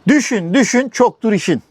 Düşün, düşün, çoktur işin.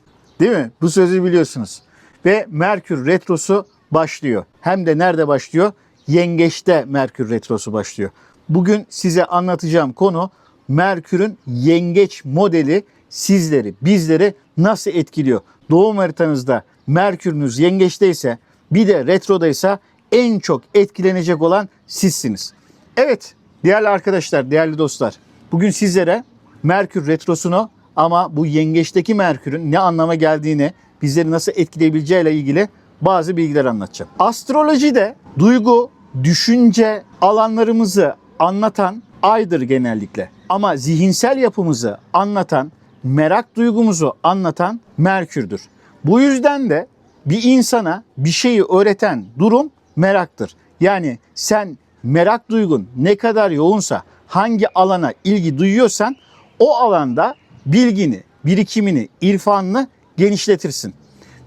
Değil mi? Bu sözü biliyorsunuz. Ve Merkür Retrosu başlıyor. Hem de nerede başlıyor? Yengeç'te Merkür Retrosu başlıyor. Bugün size anlatacağım konu Merkür'ün Yengeç modeli sizleri, bizleri nasıl etkiliyor? Doğum haritanızda Merkür'ünüz Yengeç'teyse, bir de Retro'daysa en çok etkilenecek olan sizsiniz. Evet, değerli arkadaşlar, değerli dostlar. Bugün sizlere Merkür Retrosu'nu, ama bu yengeçteki Merkür'ün ne anlama geldiğini, bizleri nasıl etkileyebileceğiyle ilgili bazı bilgiler anlatacağım. Astrolojide duygu, düşünce alanlarımızı anlatan Ay'dır genellikle. Ama zihinsel yapımızı anlatan, merak duygumuzu anlatan Merkür'dür. Bu yüzden de bir insana bir şeyi öğreten durum meraktır. Yani sen merak duygun ne kadar yoğunsa, hangi alana ilgi duyuyorsan o alanda bilgini, birikimini, irfanını genişletirsin.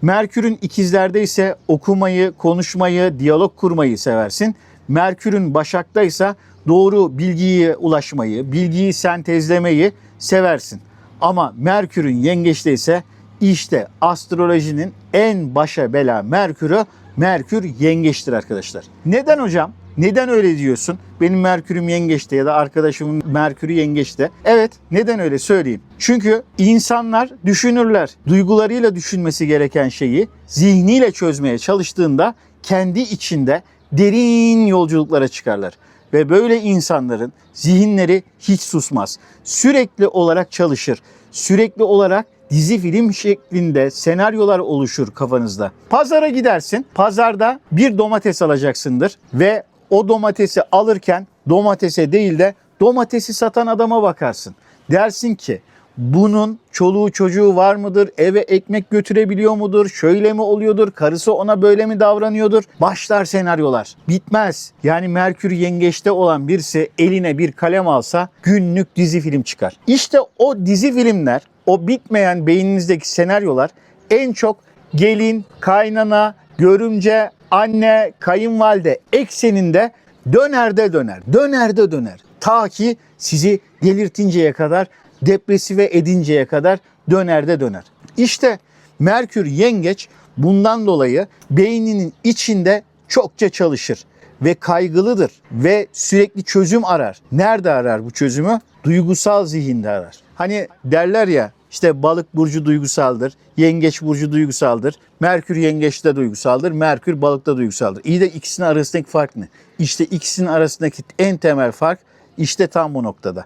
Merkür'ün ikizlerde ise okumayı, konuşmayı, diyalog kurmayı seversin. Merkür'ün Başak'ta ise doğru bilgiye ulaşmayı, bilgiyi sentezlemeyi seversin. Ama Merkür'ün Yengeç'te ise işte astrolojinin en başa bela Merkür'ü, Merkür Yengeç'tir arkadaşlar. Neden hocam? Neden öyle diyorsun? Benim Merkür'üm Yengeç'te ya da arkadaşımın Merkür'ü Yengeç'te. Evet, neden öyle söyleyeyim. Çünkü insanlar düşünürler. Duygularıyla düşünmesi gereken şeyi zihniyle çözmeye çalıştığında kendi içinde derin yolculuklara çıkarlar. Ve böyle insanların zihinleri hiç susmaz. Sürekli olarak çalışır. Sürekli olarak dizi film şeklinde senaryolar oluşur kafanızda. Pazara gidersin. Pazarda bir domates alacaksındır ve o domatesi alırken domatese değil de domatesi satan adama bakarsın. Dersin ki bunun çoluğu çocuğu var mıdır? Eve ekmek götürebiliyor mudur? Şöyle mi oluyordur? Karısı ona böyle mi davranıyordur? Başlar senaryolar. Bitmez. Yani Merkür Yengeç'te olan birisi eline bir kalem alsa günlük dizi film çıkar. İşte o dizi filmler, o bitmeyen beyninizdeki senaryolar en çok gelin, kaynana, görümce, anne, kayınvalide ekseninde döner de döner. Döner de döner. Ta ki sizi delirtinceye kadar, depresive edinceye kadar döner de döner. İşte Merkür Yengeç bundan dolayı beyninin içinde çokça çalışır ve kaygılıdır ve sürekli çözüm arar. Nerede arar bu çözümü? Duygusal zihinde arar. Hani derler ya, işte balık burcu duygusaldır, yengeç burcu duygusaldır, Merkür yengeçte duygusaldır, Merkür balıkta duygusaldır. İyi de ikisinin arasındaki fark ne? İşte ikisinin arasındaki en temel fark işte tam bu noktada.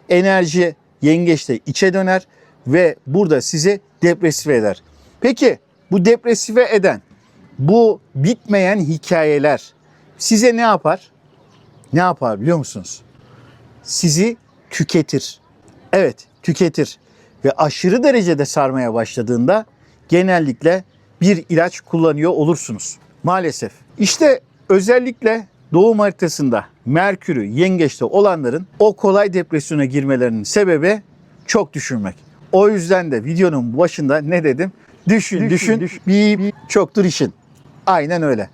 Enerji yengeçte içe döner ve burada sizi depresife eder. Peki bu depresife eden, bu bitmeyen hikayeler size ne yapar? Ne yapar biliyor musunuz? Sizi tüketir. Evet, tüketir. Ve aşırı derecede sarmaya başladığında genellikle bir ilaç kullanıyor olursunuz. Maalesef. İşte özellikle doğum haritasında Merkür'ü Yengeç'te olanların o kolay depresyona girmelerinin sebebi çok düşünmek. O yüzden de videonun başında ne dedim? Düşün, bir çoktur işin. Aynen öyle.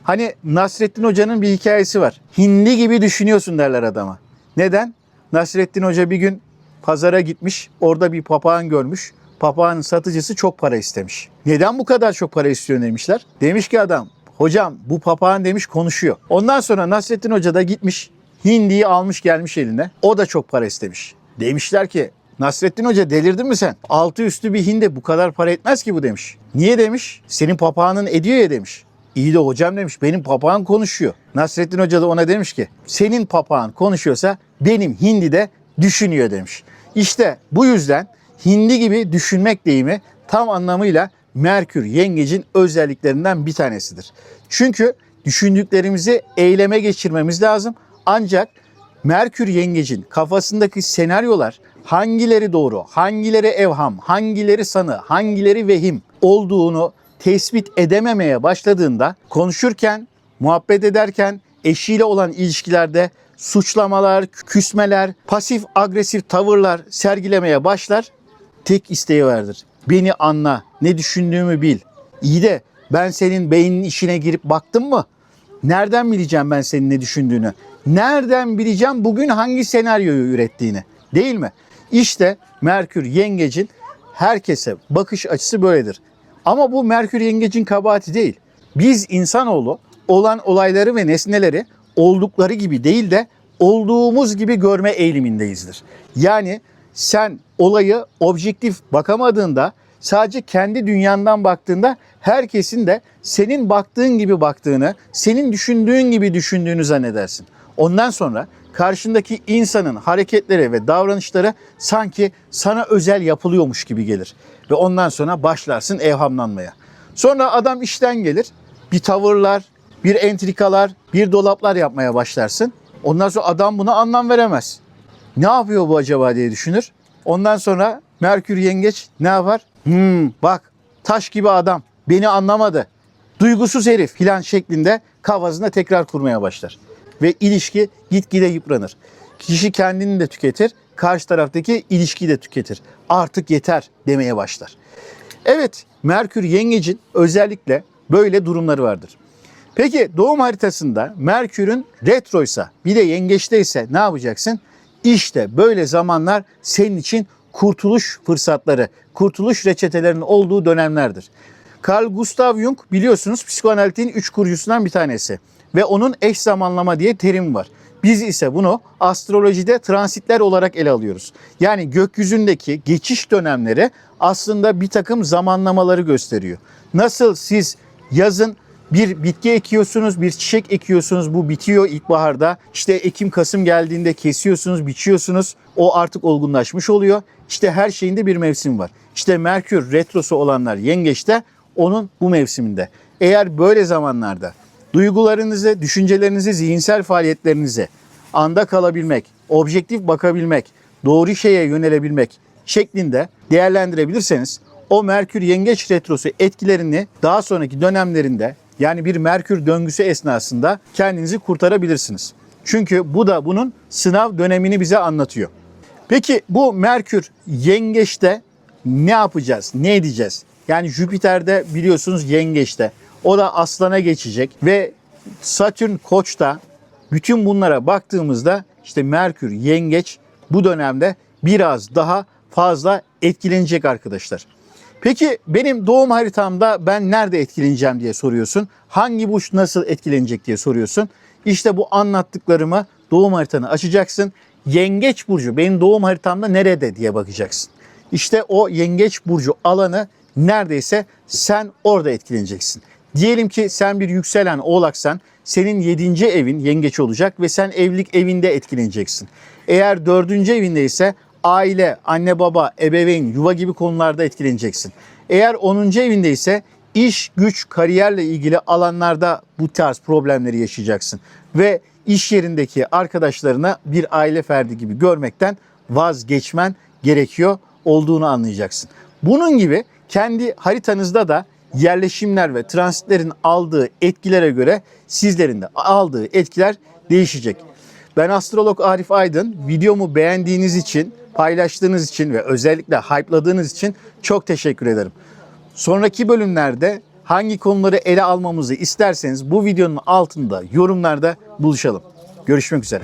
Hani Nasrettin Hoca'nın bir hikayesi var. Hindi gibi düşünüyorsun derler adama. Neden? Nasrettin Hoca bir gün pazara gitmiş, orada bir papağan görmüş. Papağanın satıcısı çok para istemiş. Neden bu kadar çok para istiyor demişler. Demiş ki adam, hocam bu papağan demiş konuşuyor. Ondan sonra Nasrettin Hoca da gitmiş, hindiyi almış gelmiş eline. O da çok para istemiş. Demişler ki Nasrettin Hoca delirdin mi sen? Altı üstü bir hindi bu kadar para etmez ki bu demiş. Niye demiş? Senin papağanın ediyor ya demiş. İyi de hocam demiş, benim papağan konuşuyor. Nasrettin Hoca da ona demiş ki senin papağan konuşuyorsa benim hindi de düşünüyor demiş. İşte bu yüzden hindi gibi düşünmek deyimi tam anlamıyla Merkür Yengecin özelliklerinden bir tanesidir. Çünkü düşündüklerimizi eyleme geçirmemiz lazım. Ancak Merkür Yengecin kafasındaki senaryolar hangileri doğru, hangileri evham, hangileri sanı, hangileri vehim olduğunu tespit edememeye başladığında konuşurken, muhabbet ederken, eşiyle olan ilişkilerde suçlamalar, küsmeler, pasif agresif tavırlar sergilemeye başlar. Tek isteği vardır. Beni anla, ne düşündüğümü bil. İyi de ben senin beyninin işine girip baktım mı? Nereden bileceğim ben senin ne düşündüğünü? Nereden bileceğim bugün hangi senaryoyu ürettiğini? Değil mi? İşte Merkür Yengecin herkese bakış açısı böyledir. Ama bu Merkür Yengecin kabahati değil. Biz insanoğlu olan olayları ve nesneleri oldukları gibi değil de olduğumuz gibi görme eğilimindeyizdir. Yani sen olayı objektif bakamadığında, sadece kendi dünyandan baktığında herkesin de senin baktığın gibi baktığını, senin düşündüğün gibi düşündüğünü zannedersin. Ondan sonra karşındaki insanın hareketleri ve davranışları sanki sana özel yapılıyormuş gibi gelir. Ve ondan sonra başlarsın evhamlanmaya. Sonra adam işten gelir, bir tavırlar, bir entrikalar, bir dolaplar yapmaya başlarsın. Ondan sonra adam buna anlam veremez. Ne yapıyor bu acaba diye düşünür. Ondan sonra Merkür Yengeç ne yapar? Bak taş gibi adam, beni anlamadı, duygusuz herif filan şeklinde kafasında tekrar kurmaya başlar. Ve ilişki gitgide yıpranır. Kişi kendini de tüketir, karşı taraftaki ilişkiyi de tüketir. Artık yeter demeye başlar. Evet, Merkür Yengecin özellikle böyle durumları vardır. Peki doğum haritasında Merkür'ün retroysa, bir de yengeçteyse ne yapacaksın? İşte böyle zamanlar senin için kurtuluş fırsatları, kurtuluş reçetelerinin olduğu dönemlerdir. Carl Gustav Jung biliyorsunuz psikoanalitin 3 kurucusundan bir tanesi ve onun eş zamanlama diye terim var. Biz ise bunu astrolojide transitler olarak ele alıyoruz. Yani gökyüzündeki geçiş dönemleri aslında bir takım zamanlamaları gösteriyor. Nasıl siz yazın bir bitki ekiyorsunuz, bir çiçek ekiyorsunuz, bu bitiyor ilkbaharda. İşte Ekim-Kasım geldiğinde kesiyorsunuz, biçiyorsunuz. O artık olgunlaşmış oluyor. İşte her şeyinde bir mevsim var. İşte Merkür retrosu olanlar yengeçte, onun bu mevsiminde. Eğer böyle zamanlarda duygularınızı, düşüncelerinizi, zihinsel faaliyetlerinizi anda kalabilmek, objektif bakabilmek, doğru şeye yönelebilmek şeklinde değerlendirebilirseniz o Merkür Yengeç retrosu etkilerini daha sonraki dönemlerinde, yani bir Merkür döngüsü esnasında kendinizi kurtarabilirsiniz. Çünkü bu da bunun sınav dönemini bize anlatıyor. Peki bu Merkür Yengeç'te ne yapacağız, ne edeceğiz? Yani Jüpiter'de biliyorsunuz Yengeç'te. O da Aslan'a geçecek ve Satürn Koç'ta. Bütün bunlara baktığımızda işte Merkür Yengeç bu dönemde biraz daha fazla etkilenecek arkadaşlar. Peki benim doğum haritamda ben nerede etkileneceğim diye soruyorsun. Hangi burç nasıl etkilenecek diye soruyorsun. İşte bu anlattıklarımı doğum haritanı açacaksın. Yengeç burcu benim doğum haritamda nerede diye bakacaksın. İşte o Yengeç burcu alanı neredeyse sen orada etkileneceksin. Diyelim ki sen bir yükselen oğlaksan senin 7. evin yengeç olacak ve sen evlilik evinde etkileneceksin. Eğer 4. evindeyse aile, anne baba, ebeveyn, yuva gibi konularda etkileneceksin. Eğer 10. evindeyse iş, güç, kariyerle ilgili alanlarda bu tarz problemleri yaşayacaksın. Ve iş yerindeki arkadaşlarına bir aile ferdi gibi görmekten vazgeçmen gerekiyor olduğunu anlayacaksın. Bunun gibi kendi haritanızda da yerleşimler ve transitlerin aldığı etkilere göre sizlerin de aldığı etkiler değişecek. Ben astrolog Arif Aydın. Videomu beğendiğiniz için, paylaştığınız için ve özellikle hype'ladığınız için çok teşekkür ederim. Sonraki bölümlerde hangi konuları ele almamızı isterseniz bu videonun altında yorumlarda buluşalım. Görüşmek üzere.